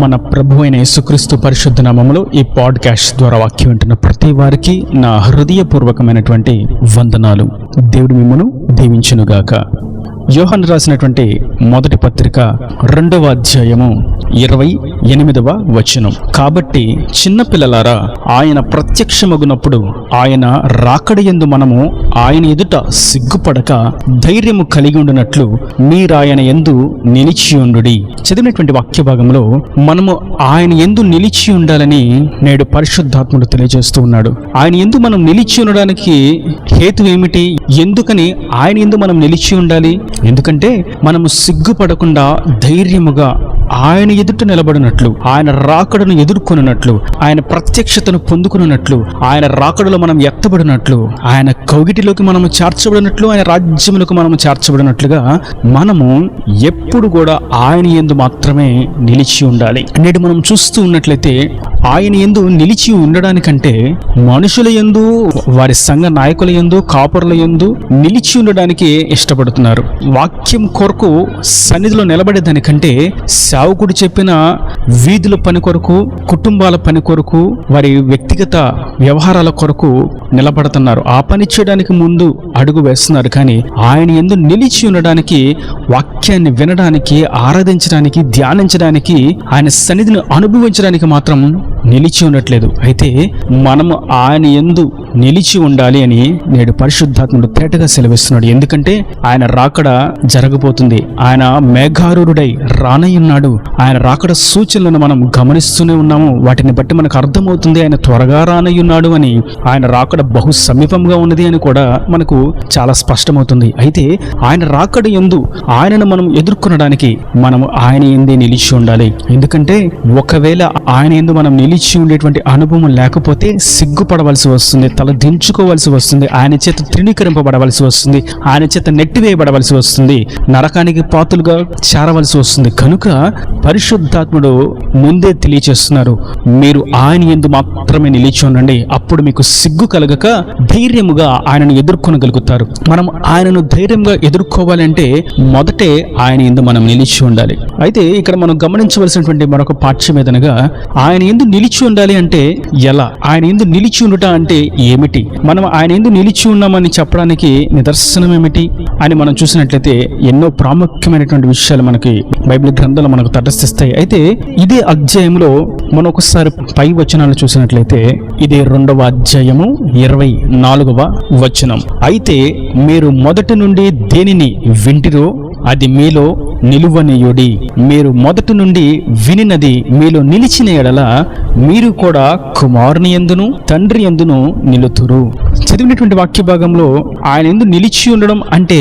మన ప్రభు అయిన యేసుక్రీస్తు పరిశుద్ధ నామములో ఈ పాడ్కాస్ట్ ద్వారా వాక్యం వింటున్న ప్రతి వారికి నా హృదయపూర్వకమైనటువంటి వందనాలు. దేవుడు మిమ్మను దీవించునుగాక. యోహాను రాసినటువంటి మొదటి పత్రిక 2వ అధ్యాయము 28వ వచనం. కాబట్టి చిన్నపిల్లలారా, ఆయన ప్రత్యక్షమగునప్పుడు ఆయన రాకడయందు మనము ఆయన ఎదుట సిగ్గుపడక ధైర్యము కలిగి ఉండునట్లు మీరాయన యందు నిలిచియుండుడి. చదివినటువంటి వాక్య భాగంలో మనము ఆయన యందు నిలిచి ఉండాలని నేడు పరిశుద్ధాత్ముడు తెలియజేస్తూ ఉన్నాడు. ఆయన యందు మనం నిలిచి ఉండడానికి హేతు ఏమిటి? ఎందుకని ఆయన యందు మనం నిలిచి ఉండాలి? ఎందుకంటే మనము సిగ్గుపడకుండా ధైర్యముగా ఆయన ఎదుట నిలబడినట్లు, ఆయన రాకడను ఎదుర్కొనున్నట్లు, ఆయన ప్రత్యక్షతను పొందుకున్నట్లు, ఆయన రాకడలో మనం ఎత్తబడినట్లు, ఆయన కౌగిటిలోకి మనము చేర్చబడినట్లు, ఆయన రాజ్యములకు మనము చేర్చబడినట్లుగా మనము ఎప్పుడు కూడా ఆయన యందు మాత్రమే నిలిచి ఉండాలి. నేడు మనం చూస్తూ ఉన్నట్లయితే ఆయన యందు నిలిచి ఉండడానికంటే మనుషుల యందు, వారి సంఘ నాయకుల యందు, కాపరుల యందు నిలిచి ఉండడానికి ఇష్టపడుతున్నారు. వాక్యం కొరకు సన్నిధిలో నిలబడేదానికంటే సేవకుడు చెప్పిన వీధుల పని కొరకు, కుటుంబాల పని కొరకు, వారి వ్యక్తిగత వ్యవహారాల కొరకు నిలబడుతున్నారు. ఆ పని చేయడానికి ముందు అడుగు వేస్తున్నారు. కానీ ఆయన యందు నిలిచి ఉండడానికి, వాక్యాన్ని వినడానికి, ఆరాధించడానికి, ధ్యానించడానికి, ఆయన సన్నిధిని అనుభవించడానికి మాత్రం నిలిచి ఉండట్లేదు. అయితే మనము ఆయన యందు నిలిచి ఉండాలి అని నేడు పరిశుద్ధాత్ముడు తేటగా సెలవిస్తున్నాడు. ఎందుకంటే ఆయన రాకడ జరగబోతుంది. ఆయన మేఘారూఢుడై రానయ్యున్నాడు. ఆయన రాకడ సూచనలను మనం గమనిస్తూనే ఉన్నాము. వాటిని బట్టి మనకు అర్థమవుతుంది ఆయన త్వరగా రానయ్యున్నాడు అని, ఆయన రాకడ బహు సమీపంగా ఉన్నది అని కూడా మనకు చాలా స్పష్టమవుతుంది. అయితే ఆయన రాకడ యందు ఆయనను మనం ఎదుర్కొనడానికి మనము ఆయన యందే నిలిచి ఉండాలి. ఎందుకంటే ఒకవేళ ఆయన యందు మనం నిలిచి ఉండేటువంటి అనుభవం లేకపోతే సిగ్గుపడవలసి వస్తుంది, తల దించుకోవలసి వస్తుంది, ఆయన చేత తృణీకరింపబడవలసి వస్తుంది, ఆయన చేత నెట్టివేయబడవలసి వస్తుంది, నరకానికి పాతులుగా చేరవలసి వస్తుంది. కనుక పరిశుద్ధాత్ముడు ముందే తెలియచేస్తున్నారు, మీరు ఆయన యందు మాత్రమే నిలిచి ఉండండి. అప్పుడు మీకు సిగ్గు కలగక ధైర్యముగా ఆయనను ఎదుర్కొనగలుగుతారు. మనం ఆయనను ధైర్యంగా ఎదుర్కోవాలంటే మొదటే ఆయన యందు మనం నిలిచి ఉండాలి. అయితే ఇక్కడ మనం గమనించవలసినటువంటి మరొక పాఠ్యం ఏదనగా, ఆయన యందు నిలిచి ఉండాలి అంటే ఎలా? ఆయన యందు నిలిచి ఉండుట అంటే ఏమిటి? మనం ఆయన యందు నిలిచి ఉన్నామని చెప్పడానికి నిదర్శనం ఏమిటి అని మనం చూసినట్లయితే ఎన్నో ప్రాముఖ్యమైనటువంటి విషయాలు మనకి బైబిల్ గ్రంథాలు మనకు తటస్థిస్తాయి. అయితే ఇదే అధ్యాయంలో మనం ఒకసారి పై వచనాలు చూసినట్లయితే, ఇదే 2వ అధ్యాయము 24వ వచనం. అయితే మీరు మొదటి నుండి దేనిని వింటిరో అది మీలో నిలువనీయుడి. మీరు మొదటి నుండి వినినది మీలో నిలిచిన ఎడల మీరు కూడా కుమారుని యందును తండ్రి యందును నిలుతురు. చదివినటువంటి వాక్య భాగంలో ఆయన యందు నిలిచి ఉండడం అంటే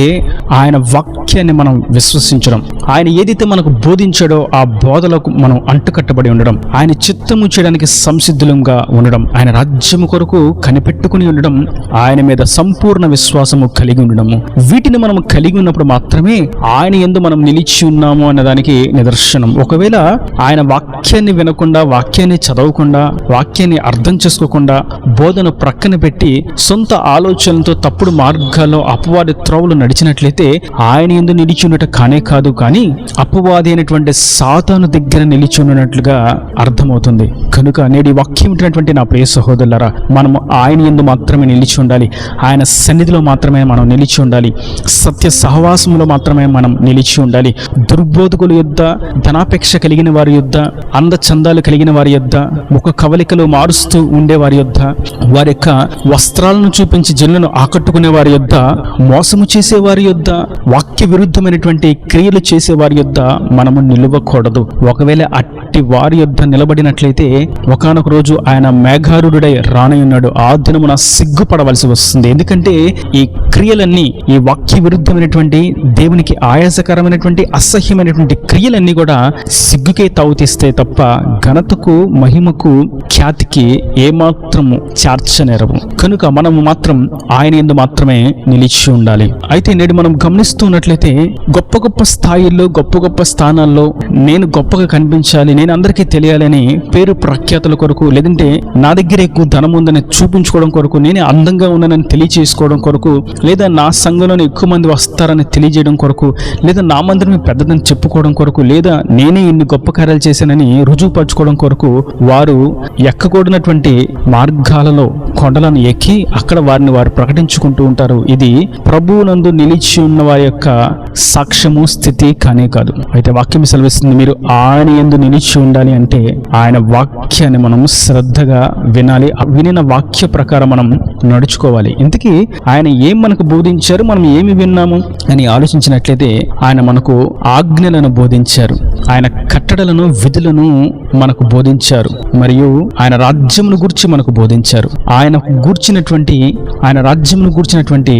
ఆయన వాక్యాన్ని మనం విశ్వసించడం, ఆయన ఏదైతే మనకు బోధించాడో ఆ బోధలకు మనం అంటుకట్టబడి ఉండడం, ఆయన చిత్తము చేయడానికి సంసిద్ధులంగా ఉండడం, ఆయన రాజ్యము కొరకు కనిపెట్టుకుని ఉండడం, ఆయన మీద సంపూర్ణ విశ్వాసము కలిగి ఉండడము, వీటిని మనం కలిగి ఉన్నప్పుడు మాత్రమే ఆయన యందు మనం నిలిచి ఉన్నాము అన్నదానికి నిదర్శనం. ఒకవేళ ఆయన వాక్యాన్ని వినకుండా, వాక్యాన్ని చదవకుండా, వాక్యాన్ని అర్థం చేసుకోకుండా, బోధను ప్రక్కన పెట్టి సొంత ఆలోచనలతో తప్పుడు మార్గాల్లో అపవాది త్రోవలు నడిచినట్లయితే ఆయన యందు నిలిచి ఉండట కానే కాదు, కానీ అపవాది అయినటువంటి సాతాను దగ్గర నిలిచి ఉన్నట్లుగా అర్థమవుతుంది. కనుక నేటి వాక్యం ఉంటున్నటువంటి నా ప్రియ సహోదరులారా, మనము ఆయన యందు మాత్రమే నిలిచి ఉండాలి. ఆయన సన్నిధిలో మాత్రమే మనం నిలిచి ఉండాలి. సత్య సహవాసంలో మాత్రమే మనం నిలిచి ఉండాలి. దుర్బోధకుల యొద్ద, ధనాపేక్ష కలిగిన వారి యొద్ద, అందచందాలు కలిగిన వారి యొద్ద, ముఖ కవలికలు మారుస్తూ ఉండే వారి యొద్ద, వారి యొక్క వస్త్రాలను చూపించి జనులను ఆకట్టుకునే వారి యొద్ద, మోసము చేసే వారి యొద్ద, వాక్య విరుద్ధమైనటువంటి క్రియలు చేసే వారి యొద్ద మనము నిలవకూడదు. ఒకవేళ అట్టి వారి యొద్ద నిలబడినట్లయితే ఒకానొక రోజు ఆయన మేఘారూఢుడై రానయ్యున్నాడు. ఆ దినమున సిగ్గుపడవలసి వస్తుంది. ఎందుకంటే ఈ క్రియలన్నీ, ఈ వాక్య విరుద్ధమైనటువంటి, దేవునికి ఆయాసకరమైనటువంటి, అసహ్యమైనటువంటి క్రియలన్నీ కూడా సిగ్గుకే తావుతీస్తే తప్ప ఘనతకు, మహిమకు, ఖ్యాతికి ఏమాత్రము చేర్చనేరవు. కనుక మనము మాత్రం ఆయన యందు మాత్రమే నిలిచి ఉండాలి. అయితే నేడు మనం గమనిస్తూ ఉన్నట్లయితే గొప్ప గొప్ప స్థాయి మందిర్లో గొప్ప గొప్ప స్థానాల్లో నేను గొప్పగా కనిపించాలి, నేను అందరికీ తెలియాలని పేరు ప్రఖ్యాతుల కొరకు, లేదంటే నా దగ్గర ఎక్కువ ధనం ఉందని చూపించుకోవడం కొరకు, నేనే అందంగా ఉన్నానని తెలియజేసుకోవడం కొరకు, లేదా నా సంఘంలోనే ఎక్కువ మంది వస్తారని తెలియజేయడం కొరకు, లేదా నా మందిరం పెద్దదని చెప్పుకోవడం కొరకు, లేదా నేనే ఇన్ని గొప్ప కార్యాలు చేశానని రుజువుపరచుకోవడం కొరకు వారు ఎక్కకూడనటువంటి మార్గాలలో కొండలను ఎక్కి అక్కడ వారిని వారు ప్రకటించుకుంటూ ఉంటారు. ఇది ప్రభువునందు నిలిచి ఉన్న వారి యొక్క సాక్ష్యము, స్థితి కానే కాదు. అయితే వాక్యం సెలవిస్తుంది, మీరు ఆయన యందు నిలిచి ఉండాలి అంటే ఆయన వాక్యాన్ని మనం శ్రద్ధగా వినాలి, వినిన వాక్య ప్రకారం మనం నడుచుకోవాలి. ఇంతకీ ఆయన ఏం మనకు బోధించారు, మనం ఏమి విన్నాము అని ఆలోచించినట్లయితే ఆయన మనకు ఆజ్ఞలను బోధించారు, ఆయన కట్టడలను, విధులను మనకు బోధించారు, మరియు ఆయన రాజ్యమును గూర్చి మనకు బోధించారు. ఆయన రాజ్యమును గూర్చినటువంటి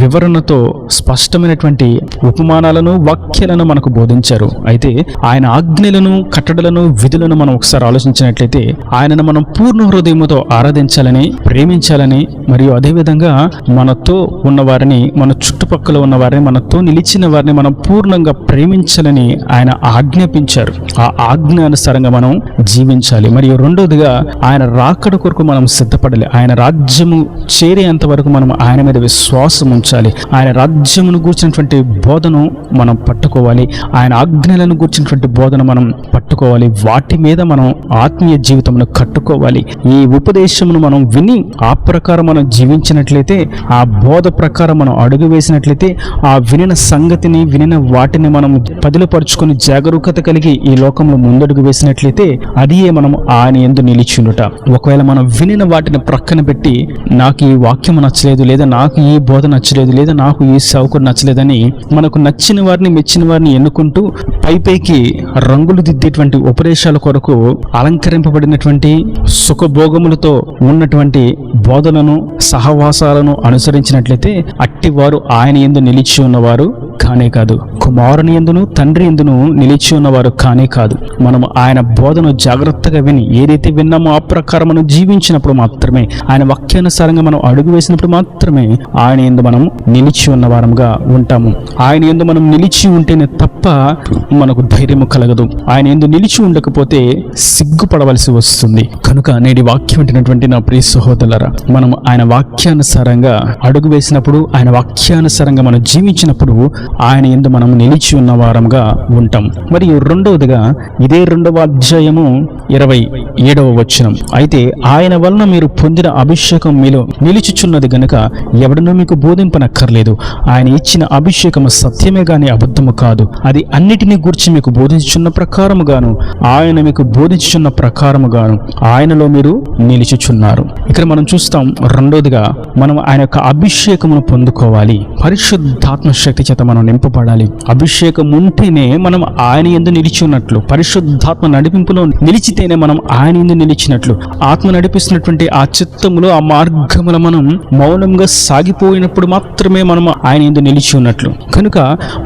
వివరణతో స్పష్టమైనటువంటి ఉపమానాలను, వాక్యాలను మనకు బోధించారు. అయితే ఆయన ఆజ్ఞలను, కట్టడలను, విధులను మనం ఒకసారి ఆలోచించినట్లయితే ఆయనను మనం పూర్ణ హృదయముతో ఆరాధించాలని, ప్రేమించాలని, మరియు అదేవిధంగా మనతో ఉన్నవారిని, మన చుట్టుపక్కల ఉన్న వారిని, మనతో నిలిచిన వారిని మనం పూర్ణంగా ప్రేమించాలని ఆయన ఆజ్ఞాపించారు. ఆ ఆజ్ఞ అనుసారంగా మనం జీవించాలి. మరియు రెండోదిగా ఆయన రాకడ కొరకు మనం సిద్ధపడాలి. ఆయన రాజ్యము చేరేంత వరకు మనం ఆయన మీద విశ్వాసం ఉంచాలి. ఆయన రాజ్యమును గూర్చినటువంటి బోధను మనం పట్టుకోవాలి. ఆయన ఆజ్ఞలను గూర్చినటువంటి బోధన మనం పట్టుకోవాలి. వాటి మీద మనం ఆత్మీయ జీవితమును కట్టుకోవాలి. ఈ ఉపదేశమును మనం విని ఆ ప్రకారం మనం జీవించినట్లయితే, ఆ బోధ ప్రకారం మనం అడుగు వేసినట్లయితే, ఆ వినిన సంగతిని, వినిన వాటిని మనం పదిలపరుచుకొని జాగరూకత కలిగి ఈ లోకంలో ముందడుగు వేసినట్లయితే అది మనం ఆయన యందు నిలిచి ఉండుట. ఒకవేళ మనం వినిన వాటిని ప్రక్కన పెట్టి నాకు ఈ వాక్యం నచ్చలేదు, లేదా నాకు ఈ బోధ నచ్చలేదు, లేదా నాకు ఈ సేవకుడు నచ్చలేదని మనకు నచ్చిన వారిని, మెచ్చిన వారిని ఎన్నుకుంటూ పైపైకి రంగులు దిద్దేటువంటి ఉపదేశాల కొరకు అలంకరింపబడినటువంటి సుఖభోగములతో ఉన్నటువంటి బోధలను, సహవాసాలను అనుసరించినట్లయితే అట్టివారు ఆయన యందు నిలిచి ఉన్నవారు కానే కాదు, కుమారుని యందును తండ్రి యందును నిలిచి ఉన్నవారు కానే కాదు. మనం ఆయన బోధను జాగ్రత్తగా విని ఏదైతే విన్నామో ఆ ప్రకారం మనం జీవించినప్పుడు మాత్రమే, ఆయన వాక్యానుసారంగా మనం అడుగు వేసినప్పుడు మాత్రమే ఆయన యందు మనం నిలిచి ఉన్న వారంగా ఉంటాము. ఆయన యందు మనం నిలిచి ఉంటేనే తప్ప మనకు ధైర్యము కలగదు. ఆయన యందు నిలిచి ఉండకపోతే సిగ్గుపడవలసి వస్తుంది. కనుక నేటి వాక్యం వింటున్నటువంటి నా ప్రియ సహోదరులారా, మనం ఆయన వాక్యానుసారంగా అడుగు వేసినప్పుడు, ఆయన వాక్యానుసారంగా మనం జీవించినప్పుడు ఆయన యందు మనం నిలిచి ఉన్న వారంగా ఉంటాం. మరియు రెండవదిగా ఇదే 2వ అధ్యాయము 27వ వచనం, అయితే ఆయన వలన మీరు పొందిన అభిషేకం మీలో నిలిచిచున్నది గనుక ఎవడనూ మీకు బోధింపనక్కర్లేదు. ఆయన ఇచ్చిన అభిషేకము సత్యమే గాని అబద్ధము కాదు. అది అన్నిటినీ గూర్చి మీకు బోధించుచున్న ప్రకారముగాను, ఆయన మీకు బోధించుచున్న ప్రకారముగాను ఆయనలో మీరు నిలిచిచున్నారు. ఇక్కడ మనం చూస్తాం, రెండోదిగా మనం ఆయన యొక్క అభిషేకమును పొందుకోవాలి. పరిశుద్ధాత్మ శక్తి చేత మనం నింపబడాలి. అభిషేకం ఉంటేనే మనం ఆయన యందు నిలిచి ఉన్నట్లు, పరిశుద్ధాత్మ నడిపింపులో నిలిచితేనే మనం ఆయన యందు నిలిచినట్లు. ఆత్మ నడిపిస్తున్నటువంటి ఆ చిత్తములో, ఆ మార్గములో మనం మౌనంగా సాగిపోయినప్పుడు మాత్రమే మనం ఆయన యందు నిలిచి ఉన్నట్లు. కనుక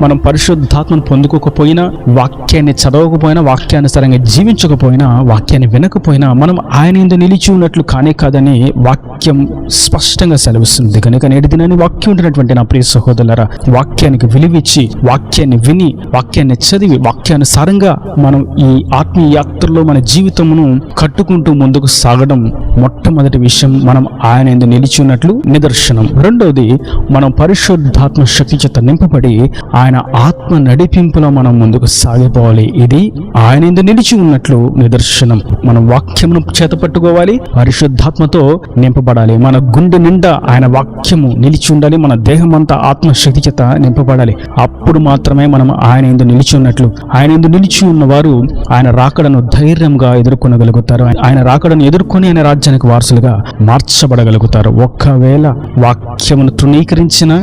మనం పరిశుద్ధాత్మను పొందుకోకపోయినా, వాక్యాన్ని చదవకపోయినా, వాక్యానుసారంగా జీవించకపోయినా, వాక్యాన్ని వినకపోయినా మనం ఆయన యందు నిలిచి ఉన్నట్లు కానే కాదని వాక్యం స్పష్టంగా సెలవిస్తుంది. కనుక నేటి దినాన్ని వాక్యం ఉంటున్నటువంటి నా ప్రియ సహోదరులారా, వాక్యానికి విలువిచ్చి, వాక్యాన్ని విని, వాక్యాన్ని చదివి, వాక్యానుసారంగా మనం ఈ ఆత్మీయ యాత్రలో మన జీవితమును కట్టుకుంటూ ముందుకు సాగడం మొట్టమొదటి విషయం. మనం ఆయన యందు నిలిచి ఉన్నట్లు నిదర్శనం. రెండవది, మనం పరిశుద్ధాత్మ శక్తి చేత నింపబడి ఆయన ఆత్మ నడిపింపులో మనం ముందుకు సాగిపోవాలి. ఇది ఆయన యందు నిలిచి ఉన్నట్లు నిదర్శనం. మనం వాక్యమును చేత పట్టుకోవాలి, పరిశుద్ధాత్మతో నింపబడాలి. మన గుండె నిండా ఆయన వాక్యము నిలిచి ఉండాలి. మన దేహం అంతా ఆత్మశక్తి చేత నింపబడాలి. అప్పుడు మాత్రమే మనం ఆయన యందు నిలిచి ఉన్నట్లు. ఆయన యందు నిలిచి ఉన్నవారు ఆయన రాకడను ధైర్యంగా ఎదుర్కొనగలుగుతారు. ఆయన రాకడను ఎదుర్కొని ఆయన రాజ్యానికి వారసులుగా మార్చబడగలుగుతారు. ఒక్కవేళ వాక్యమును తృణీకరించిన,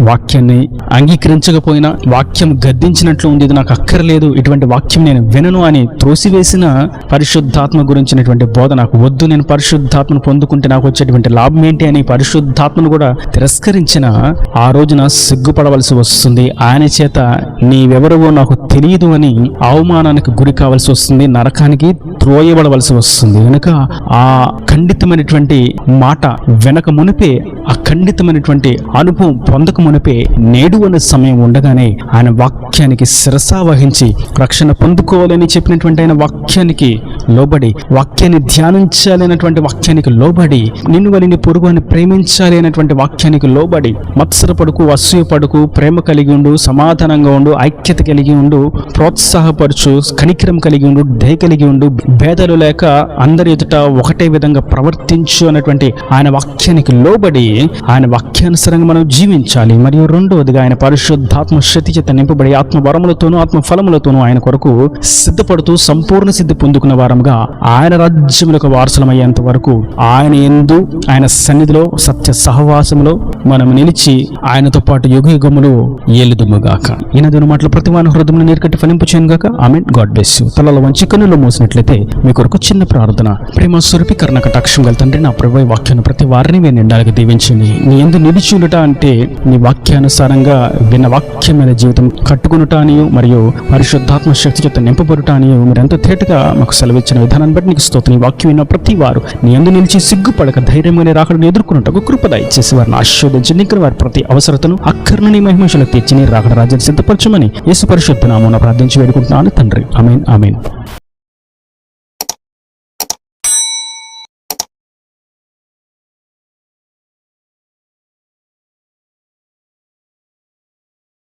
వాక్యాన్ని అంగీకరించకపోయినా, వాక్యం గద్దించినట్లు ఉంది, ఇది నాకు అక్కర్లేదు, ఇటువంటి వాక్యం నేను వినను అని త్రోసివేసిన, పరిశుద్ధాత్మ గురించినటువంటి బోధ నాకు వద్దు, నేను పరిశుద్ధాత్మను పొందుకుంటే నాకు వచ్చేటువంటి లాభం ఏంటి అని పరిశుద్ధాత్మను కూడా తిరస్కరించిన ఆ రోజున సిగ్గుపడవలసి వస్తుంది. ఆయన చేత నీవెవరవో నాకు తెలియదు అని అవమానానికి గురి కావాల్సి వస్తుంది, నరకానికి త్రోయబడవలసి వస్తుంది. కనుక ఆ ఖండితమైనటువంటి మాట వెనక మునిపే, ఆ ఖండితమైనటువంటి అనుభవం పొందక మునిపే నేడు అనే సమయం ఉండగానే ఆయన వాక్యానికి శిరసా వహించి రక్షణ పొందుకోవాలని చెప్పినటువంటి ఆయన వాక్యానికి లోబడి, వాక్యాన్ని ధ్యానించాలి అనేటువంటి వాక్యానికి లోబడి, నిన్ను వలని పొరుగు అని ప్రేమించాలి అనేటువంటి వాక్యానికి లోబడి, మత్సరపడుకు, అసూయపడుకు, ప్రేమ కలిగి ఉండు, సమాధానంగా ఉండు, ఐక్యత కలిగి ఉండు, ప్రోత్సాహపరచు, కనికరం కలిగి ఉండు, దయ కలిగి ఉండు, భేదాలు లేక అందరి ఎదుట ఒకటే విధంగా ప్రవర్తించు అనేటువంటి ఆయన వాక్యానికి లోబడి ఆయన వాక్యానుసారంగా మనం జీవించాలి. మరియు రెండవదిగా ఆయన పరిశుద్ధాత్మ శక్తి చేత నింపబడి ఆత్మ వరములతోనూ ఆత్మ ఫలములతోనూ ఆయన కొరకు సిద్ధపడుతూ సంపూర్ణ సిద్ధి పొందుకున్న వారంగా ఆయన రాజ్యములకు వారసులమయ్యేంత వరకు ఆయన యందు, ఆయన సన్నిధిలో, సత్య సహవాసములో మనం నిలిచి ఆయనతో పాటు యుగ యుగములు ఏలుదుముగాక. ఈనాడు మాటలు ప్రతి వాని హృదయంలో నీరుకట్టి ఫలింపు చేయనుగాక. ఆమేన్. God bless you. తలలో వంచి కన్నులు మూసినట్లయితే మీ కొరకు చిన్న ప్రార్థన. ప్రేమ స్వరూపి కరుణ కటాక్షం గల తండ్రి, నా ప్రభువైన వాక్యాన్ని ప్రతి వారిని మీరు నిండాలిగా దీవించండి. నీ యందు నిలిచి ఉండుట అంటే నీ వాక్యానుసారంగా విన్న వాక్యమైన జీవితం కట్టుకునుట అనియు, మరియు పరిశుద్ధాత్మ శక్తి చేత నింపబడుట అనియు మీరు ఎంతో తేటగా మాకు సెలవిచ్చిన విధానాన్ని బట్టి నీకు స్తోత్రం. నీ వాక్యం విన్న ప్రతి వారు నీ యందు నిలిచి సిగ్గుపడక ధైర్యమైన రాకడను ఎదుర్కొనుటకు కృప దయచేసి వారిని ఆశీర్వదించండి. ఇంకా వారి ప్రతి అవసరతను అక్కర్ను నీ మహిమశలకు తీర్చి నీ రాకడ రాజ్యాన్ని సిద్ధపరచమని యేసు పరిశుద్ధ నామమున ప్రార్థించి వేడుకుంటున్నాను తండ్రి. ఆమేన్. ఆమేన్.